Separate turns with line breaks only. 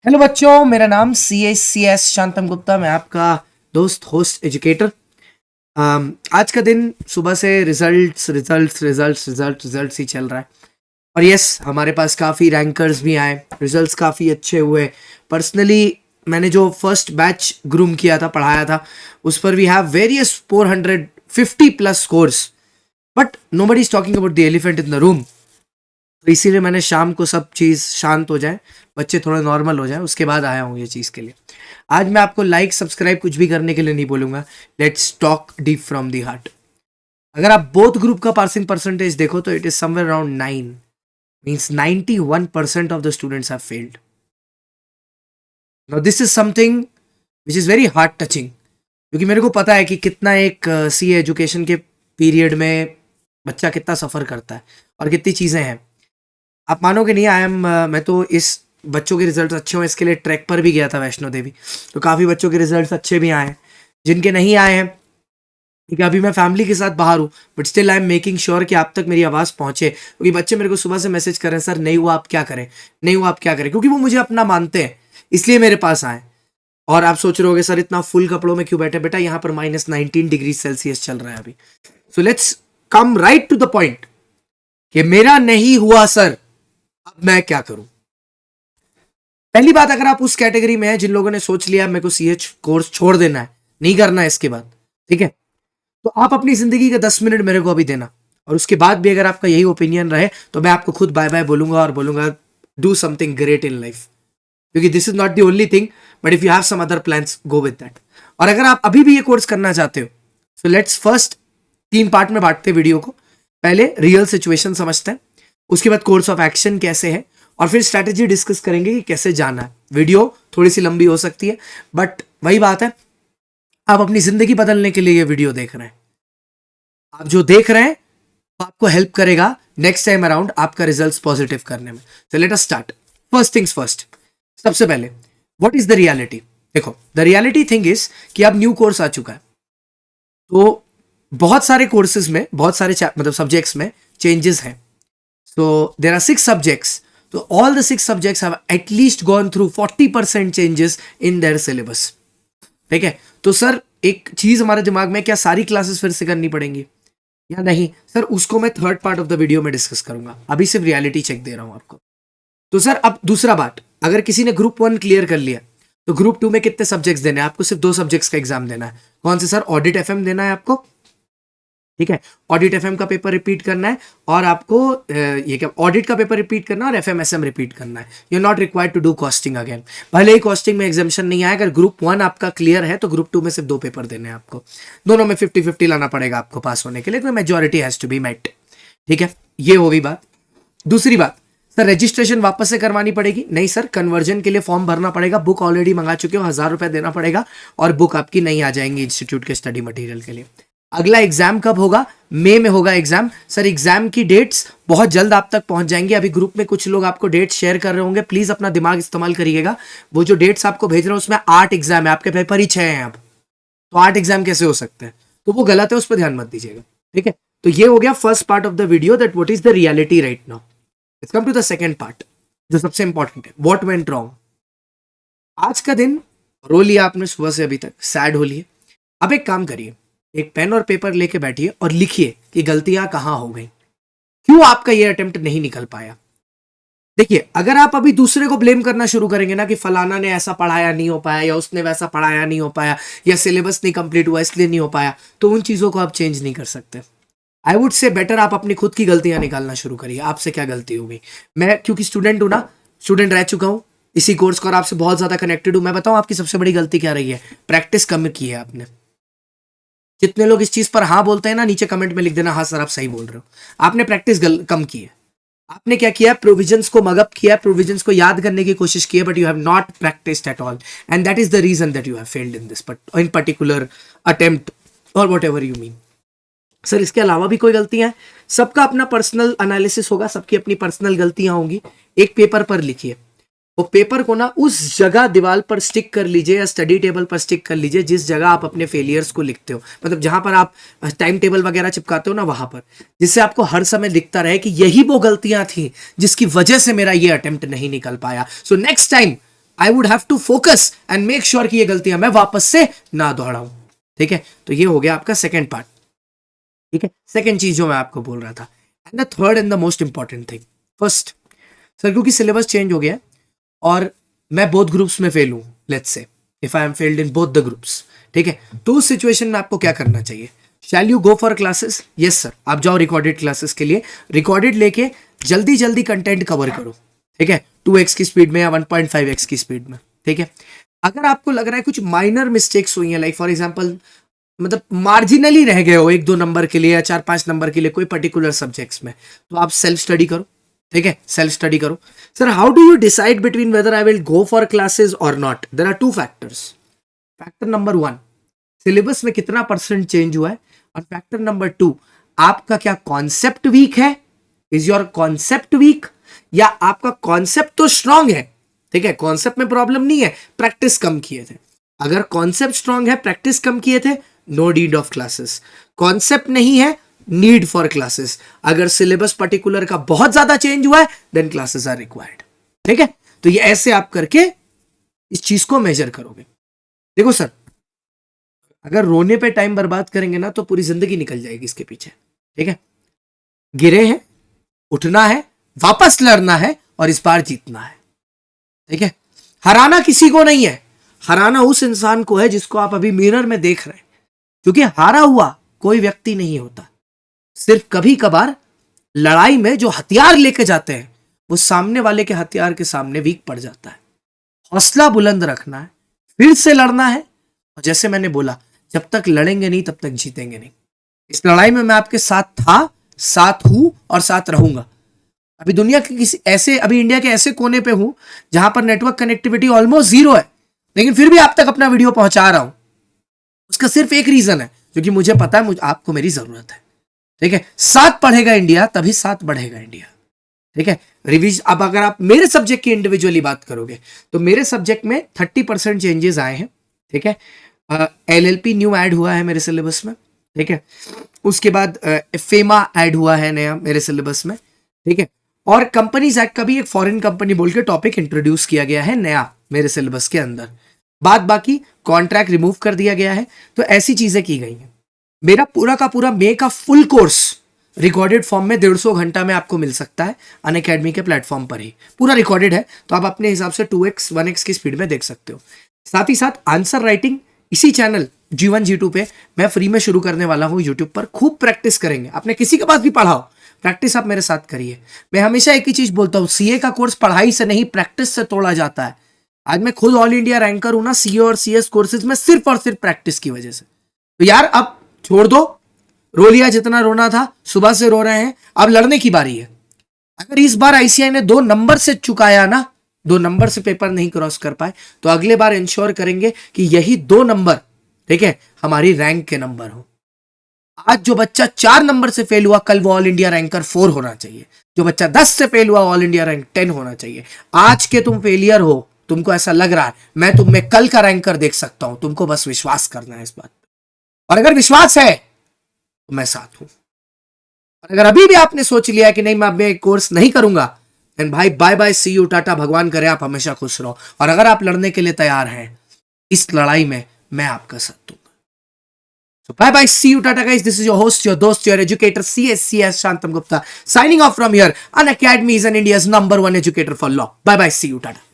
Hello बच्चों, मेरा नाम सी एस शांतम गुप्ता। मैं आपका दोस्त होस्ट एजुकेटर। आज का दिन सुबह से results results results result results ही चल रहा है। और यस, हमारे पास काफ़ी रैंकर्स भी आए, रिजल्ट्स काफ़ी अच्छे हुए। पर्सनली मैंने जो फर्स्ट बैच ग्रूम किया था, पढ़ाया था, उस पर we have various 450 plus scores. But nobody is talking about the elephant in the room. तो इसीलिए मैंने शाम को सब चीज़ शांत हो जाए, बच्चे थोड़े नॉर्मल हो जाए, उसके बाद आया हूँ ये चीज़ के लिए। आज मैं आपको लाइक सब्सक्राइब कुछ भी करने के लिए नहीं बोलूँगा। Let's talk deep from the heart. अगर आप बोथ ग्रुप का पासिंग परसेंटेज देखो तो it is somewhere around 9, means 91% of the students have failed. Now this is something which is very heart touching, क्योंकि मेरे को पता है कि कितना एक सी एजुकेशन के पीरियड में बच्चा कितना सफ़र करता है और कितनी चीज़ें हैं। आप मानोगे नहीं, मैं तो इस बच्चों के रिजल्ट अच्छे हों इसके लिए ट्रैक पर भी गया था वैष्णो देवी। तो काफ़ी बच्चों के रिजल्ट अच्छे भी आए हैं, जिनके नहीं आए हैं ठीक है। अभी मैं फैमिली के साथ बाहर हूँ, but still I am making sure कि आप तक मेरी आवाज़ पहुँचे, क्योंकि बच्चे मेरे को सुबह से मैसेज कर रहे हैं, सर नहीं हुआ आप क्या करें, नहीं हुआ आप क्या करें, क्योंकि वो मुझे अपना मानते हैं, इसलिए मेरे पास आए। और आप सोच रहे होगे सर इतना फुल कपड़ों में क्यों बैठे? बेटा यहाँ पर -19 डिग्री सेल्सियस चल रहा है अभी। So let's come right to the point कि मेरा नहीं हुआ सर, अब मैं क्या करूं। पहली बात, अगर आप उस कैटेगरी में हैं जिन लोगों ने सोच लिया मेरे को सीएच कोर्स छोड़ देना है, नहीं करना है इसके बाद, ठीक है, तो आप अपनी जिंदगी के 10 मिनट मेरे को अभी देना, और उसके बाद भी अगर आपका यही ओपिनियन रहे तो मैं आपको खुद बाय बाय बोलूंगा और बोलूंगा do something great in life, क्योंकि this is not the only thing, but if you have some other plans go with that. और अगर आप अभी भी ये कोर्स करना चाहते हो, सो लेट्स फर्स्ट 3 पार्ट में बांटते हैं वीडियो को। पहले रियल सिचुएशन समझते हैं, उसके बाद कोर्स ऑफ एक्शन कैसे है, और फिर स्ट्रैटेजी डिस्कस करेंगे कि कैसे जाना है। वीडियो थोड़ी सी लंबी हो सकती है, बट वही बात है, आप अपनी जिंदगी बदलने के लिए ये वीडियो देख रहे हैं। आप जो देख रहे हैं वो आपको हेल्प करेगा नेक्स्ट टाइम अराउंड आपका रिजल्ट्स पॉजिटिव करने में। तो let us start. First things first, सबसे पहले व्हाट इज द रियलिटी। देखो, द रियलिटी थिंग इज कि अब न्यू कोर्स आ चुका है, तो बहुत सारे कोर्सेज में, बहुत सारे मतलब सब्जेक्ट्स में चेंजेस हैं। So there are 6 subjects. So all the 6 subjects have at least gone through 40% changes in their syllabus. ठीक है, तो सर एक चीज हमारे दिमाग में, क्या सारी क्लासेस फिर से करनी पड़ेंगी या नहीं? सर उसको मैं third part of the video में डिस्कस करूंगा, अभी सिर्फ रियलिटी चेक दे रहा हूं आपको। तो सर अब दूसरा बात, अगर किसी ने ग्रुप 1 क्लियर कर लिया तो ग्रुप 2 में कितने सब्जेक्ट्स देने हैं? आपको सिर्फ 2 सब्जेक्ट्स का एग्जाम देना है। कौन से सर? ऑडिट एफएम देना है आपको, ठीक है, ऑडिट एफएम का पेपर रिपीट करना है, और आपको ये क्या, ऑडिट का पेपर रिपीट करना है और एफएमएसएम रिपीट करना है। You are not required to do costing again. भले ही कॉस्टिंग में एग्जामिशन नहीं आया, अगर ग्रुप 1 आपका क्लियर है तो ग्रुप 2 में सिर्फ 2 पेपर देने हैं आपको। दोनों में 50-50 लाना पड़ेगा आपको पास होने के लिए, तो majority has to be met. ठीक है, ये हो गई बात। दूसरी बात, सर रजिस्ट्रेशन वापस से करवानी पड़ेगी? नहीं सर, कन्वर्जन के लिए फॉर्म भरना पड़ेगा, बुक ऑलरेडी मंगा चुके हो, 1000 रुपए देना पड़ेगा, और बुक आपकी नहीं आ जाएंगी इंस्टीट्यूट के स्टडी मटेरियल के लिए। अगला एग्जाम कब होगा? मई में होगा एग्जाम। सर एग्जाम की डेट्स बहुत जल्द आप तक पहुंच जाएंगी। अभी ग्रुप में कुछ लोग आपको डेट्स शेयर कर रहे होंगे, प्लीज अपना दिमाग इस्तेमाल करिएगा। वो जो डेट्स आपको भेज रहे हैं उसमें 8 एग्जाम है, आपके पेपर ही 6 हैं अब, तो 8 एग्जाम कैसे हो सकते हैं? तो वो गलत है, उस पर ध्यान मत दीजिएगा, ठीक है। तो ये हो गया first part of the video, that what is the reality right now. Let's come to the second part, जो सबसे इंपॉर्टेंट है, व्हाट वेंट रॉन्ग। आज का दिन रो लिया आपने सुबह से अभी तक, सैड हो लिए। अब एक काम करिए, एक पेन और पेपर लेके बैठिए और लिखिए कि गलतियां कहां हो गई, क्यों आपका ये अटेम्प्ट नहीं निकल पाया। देखिए, अगर आप अभी दूसरे को ब्लेम करना शुरू करेंगे ना कि फलाना ने ऐसा पढ़ाया नहीं हो पाया, या उसने वैसा पढ़ाया नहीं हो पाया, या सिलेबस नहीं कंप्लीट हुआ इसलिए नहीं हो पाया, तो उन चीजों को आप चेंज नहीं कर सकते। आई वुड से बेटर आप अपनी खुद की गलतियां निकालना शुरू करिए, आपसे क्या गलती हो गई। मैं क्योंकि स्टूडेंट हूं ना, स्टूडेंट रह चुका हूं इसी कोर्स का और आपसे बहुत ज्यादा कनेक्टेड हूं, मैं बताऊं आपकी सबसे बड़ी गलती क्या रही है? प्रैक्टिस कम की है आपने। जितने लोग इस चीज पर हाँ बोलते हैं ना, नीचे कमेंट में लिख देना हाँ सर आप सही बोल रहे हो। आपने प्रैक्टिस कम की है। आपने क्या किया? प्रोविजंस को मगअप किया, प्रोविजंस को याद करने की कोशिश की है, but you have not practised at all, and that is the reason that you have failed in this in particular attempt, और whatever you mean. Sir इसके अलावा भी कोई गलतियां हैं? सबका अपना पर्सनल एनालिसिस होगा, सबकी अपनी पर्सनल गलतियां होंगी। एक पेपर पर लिखिए, वो पेपर को ना उस जगह दीवार पर स्टिक कर लीजिए या स्टडी टेबल पर स्टिक कर लीजिए जिस जगह आप अपने फेलियर्स को लिखते हो, मतलब जहां पर आप टाइम टेबल वगैरह चिपकाते हो ना, वहां पर, जिससे आपको हर समय दिखता रहे कि यही वो गलतियां थी जिसकी वजह से मेरा ये अटेम्प्ट नहीं निकल पाया। So next time I would have to focus and make sure कि ये गलतियां मैं वापस से ना दोहराऊं। ठीक है, तो ये हो गया आपका सेकेंड पार्ट। ठीक है, सेकेंड चीज जो मैं आपको बोल रहा था। And the third and the most important thing, first sir क्योंकि सिलेबस चेंज हो गया है और मैं बोथ ग्रुप्स में फेल हूं, let's say if I am failed in both the groups, ठीक है, तो उस सिचुएशन में आपको क्या करना चाहिए? Shall you go for classes? Yes sir, आप जाओ रिकॉर्डेड क्लासेस के लिए, रिकॉर्डेड लेके जल्दी जल्दी कंटेंट कवर करो। ठीक है, 2x की स्पीड में या 1.5x की स्पीड में। ठीक है, अगर आपको लग रहा है कुछ माइनर मिस्टेक्स हुई हैं, लाइक फॉर एग्जांपल मतलब मार्जिनली रह गए हो 1-2 नंबर के लिए या 4-5 नंबर के लिए कोई पर्टिकुलर सब्जेक्ट्स में, तो आप सेल्फ स्टडी करो। ठीक है, सेल्फ स्टडी करो। Sir how do you decide between whether I will go for classes और not? There are 2 factors. Factor number 1, syllabus में कितना परसेंट चेंज हुआ है, और फैक्टर नंबर 2, आपका क्या कॉन्सेप्ट वीक है? इज योर कॉन्सेप्ट वीक, या आपका कॉन्सेप्ट तो स्ट्रांग है? ठीक है, कॉन्सेप्ट में प्रॉब्लम नहीं है, प्रैक्टिस कम किए थे। अगर कॉन्सेप्ट स्ट्रांग है, प्रैक्टिस कम किए थे, no need of classes. Concept नहीं है, नीड फॉर क्लासेस। अगर सिलेबस पर्टिकुलर का बहुत ज्यादा चेंज हुआ है, देन क्लासेस आर रिक्वायर्ड। ठीक है, तो ये ऐसे आप करके इस चीज को मेजर करोगे। देखो सर, अगर रोने पे टाइम बर्बाद करेंगे ना तो पूरी जिंदगी निकल जाएगी इसके पीछे। ठीक है, गिरे हैं, उठना है, वापस लड़ना है और इस बार जीतना है। ठीक है, हराना किसी को नहीं है, हराना उस इंसान को है जिसको आप अभी मिरर में देख रहे हैं, क्योंकि हारा हुआ कोई व्यक्ति नहीं होता। सिर्फ कभी कभार लड़ाई में जो हथियार लेके जाते हैं वो सामने वाले के हथियार के सामने वीक पड़ जाता है। हौसला बुलंद रखना है, फिर से लड़ना है, और जैसे मैंने बोला, जब तक लड़ेंगे नहीं तब तक जीतेंगे नहीं। इस लड़ाई में मैं आपके साथ था, साथ हूं और साथ रहूंगा। अभी दुनिया के किसी ऐसे, अभी इंडिया के ऐसे कोने पे हूं जहां पर नेटवर्क कनेक्टिविटी ऑलमोस्ट 0 है, लेकिन फिर भी आप तक अपना वीडियो पहुंचा रहा हूं। उसका सिर्फ एक रीजन है, क्योंकि मुझे पता है आपको मेरी जरूरत है। ठीक है, साथ पढ़ेगा इंडिया तभी साथ बढ़ेगा इंडिया। ठीक है, रिवीज। अब अगर आप मेरे सब्जेक्ट की इंडिविजुअली बात करोगे तो मेरे सब्जेक्ट में 30% चेंजेस आए हैं। ठीक है, LLP न्यू ऐड हुआ है मेरे सिलेबस में। ठीक है, उसके बाद फेमा ऐड हुआ है नया मेरे सिलेबस में। ठीक है, और कंपनीज एक्ट का भी एक फॉरेन कंपनी बोल के टॉपिक इंट्रोड्यूस किया गया है नया मेरे सिलेबस के अंदर। बाद बाकी कॉन्ट्रैक्ट रिमूव कर दिया गया है, तो ऐसी चीजें की गई हैं। मेरा पूरा का पूरा मे का फुल कोर्स रिकॉर्डेड फॉर्म में 150 घंटा में आपको मिल सकता है अनअकैडमी के प्लेटफॉर्म पर ही। पूरा रिकॉर्डेड है, तो आप अपने हिसाब से 2x 1x की स्पीड में देख सकते हो। साथ ही साथ आंसर राइटिंग इसी चैनल G1 G2 पे मैं फ्री में शुरू करने वाला हूँ यूट्यूब पर। खूब प्रैक्टिस करेंगे, आपने किसी के पास भी पढ़ाओ, प्रैक्टिस आप मेरे साथ करिए। मैं हमेशा एक ही चीज बोलता हूँ, सीए का कोर्स पढ़ाई से नहीं प्रैक्टिस से तोड़ा जाता है। आज मैं खुद ऑल इंडिया रैंकर हूं ना सीए और सीएस कोर्सेज में, सिर्फ और सिर्फ प्रैक्टिस की वजह से। तो यार अब छोड़ दो, रो लिया जितना रोना था, सुबह से रो रहे हैं, अब लड़ने की बारी है। अगर इस बार आईसीआई ने 2 नंबर से चुकाया ना, 2 नंबर से पेपर नहीं क्रॉस कर पाए, तो अगले बार इंश्योर करेंगे कि यही 2 नंबर, ठीक है, हमारी रैंक के नंबर हो। आज जो बच्चा 4 नंबर से फेल हुआ, कल वो ऑल इंडिया रैंकर 4 होना चाहिए। जो बच्चा 10 से फेल हुआ, ऑल इंडिया रैंक 10 होना चाहिए। आज के तुम फेलियर हो, तुमको ऐसा लग रहा है, मैं तुम में कल का रैंकर देख सकता हूं। तुमको बस विश्वास करना है इस बात पर, और अगर विश्वास है तो मैं साथ हूं। और अगर अभी भी आपने सोच लिया कि नहीं मैं अब कोर्स नहीं करूंगा, देन भाई bye bye, see you, tata, भगवान करे आप हमेशा खुश रहो। और अगर आप लड़ने के लिए तैयार हैं इस लड़ाई में, मैं आपका साथ दूंगा। So bye bye, see you, Tata guys. This is your host, your dost, your educator, CS Shantam Gupta, signing off from here. Unacademy is an India's #1 educator for law. Bye bye, see you, Tata.